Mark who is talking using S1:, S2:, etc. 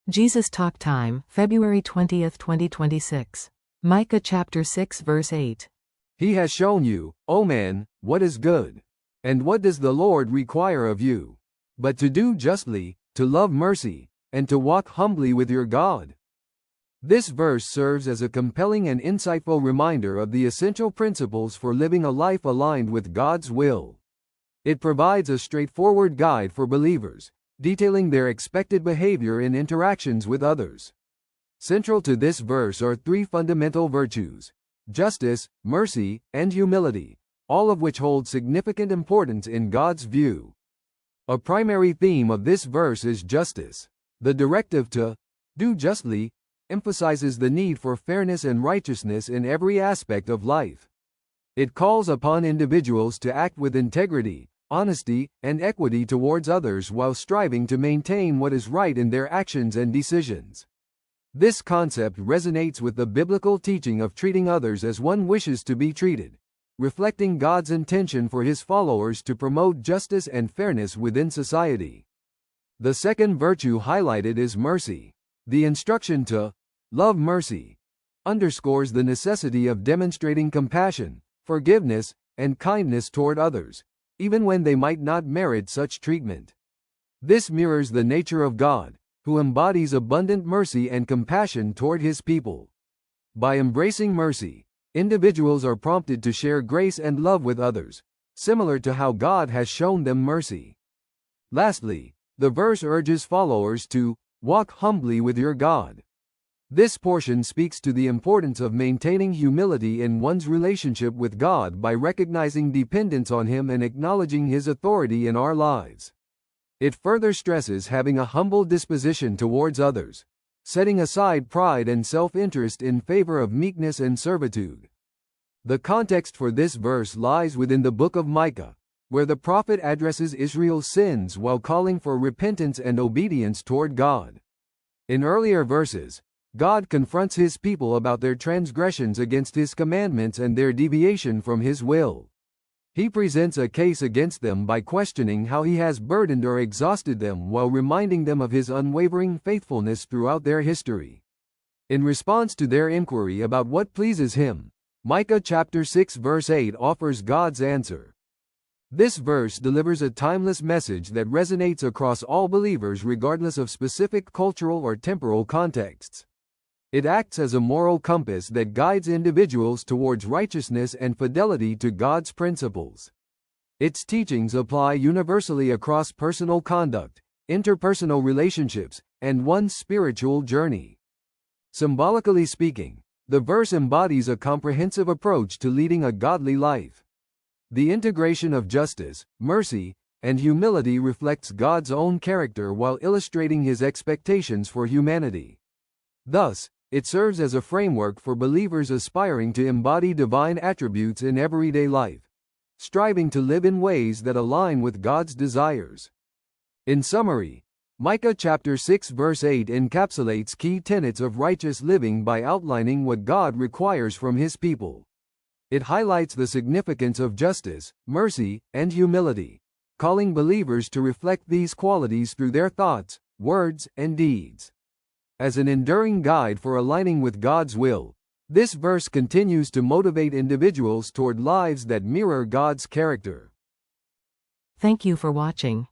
S1: Jesus Talk Time, February 20th, 2026. Micah chapter 6 verse 8.
S2: He has shown you, O man, what is good. And what does the Lord require of you? But to do justly, to love mercy, and to walk humbly with your God. This verse serves as a compelling and insightful reminder of the essential principles for living a life aligned with God's will. It provides a straightforward guide for believers, detailing their expected behavior in interactions with others. Central to this verse are three fundamental virtues: justice, mercy, and humility, all of which hold significant importance in God's view. A primary theme of this verse is justice. The directive to do justly emphasizes the need for fairness and righteousness in every aspect of life. It calls upon individuals to act with integrity, honesty, and equity towards others while striving to maintain what is right in their actions and decisions. This concept resonates with the biblical teaching of treating others as one wishes to be treated, reflecting God's intention for His followers to promote justice and fairness within society. The second virtue highlighted is mercy. The instruction to love mercy underscores the necessity of demonstrating compassion, forgiveness, and kindness toward others, even when they might not merit such treatment. This mirrors the nature of God, who embodies abundant mercy and compassion toward His people. By embracing mercy, individuals are prompted to share grace and love with others, similar to how God has shown them mercy. Lastly, the verse urges followers to walk humbly with your God. This portion speaks to the importance of maintaining humility in one's relationship with God by recognizing dependence on Him and acknowledging His authority in our lives. It further stresses having a humble disposition towards others, setting aside pride and self-interest in favor of meekness and servitude. The context for this verse lies within the book of Micah, where the prophet addresses Israel's sins while calling for repentance and obedience toward God. In earlier verses, God confronts His people about their transgressions against His commandments and their deviation from His will. He presents a case against them by questioning how He has burdened or exhausted them while reminding them of His unwavering faithfulness throughout their history. In response to their inquiry about what pleases Him, Micah chapter 6 verse 8 offers God's answer. This verse delivers a timeless message that resonates across all believers regardless of specific cultural or temporal contexts. It acts as a moral compass that guides individuals towards righteousness and fidelity to God's principles. Its teachings apply universally across personal conduct, interpersonal relationships, and one's spiritual journey. Symbolically speaking, the verse embodies a comprehensive approach to leading a godly life. The integration of justice, mercy, and humility reflects God's own character while illustrating His expectations for humanity. Thus, it serves as a framework for believers aspiring to embody divine attributes in everyday life, striving to live in ways that align with God's desires. In summary, Micah chapter 6 verse 8 encapsulates key tenets of righteous living by outlining what God requires from His people. It highlights the significance of justice, mercy, and humility, calling believers to reflect these qualities through their thoughts, words, and deeds. As an enduring guide for aligning with God's will, this verse continues to motivate individuals toward lives that mirror God's character.
S1: Thank you for watching.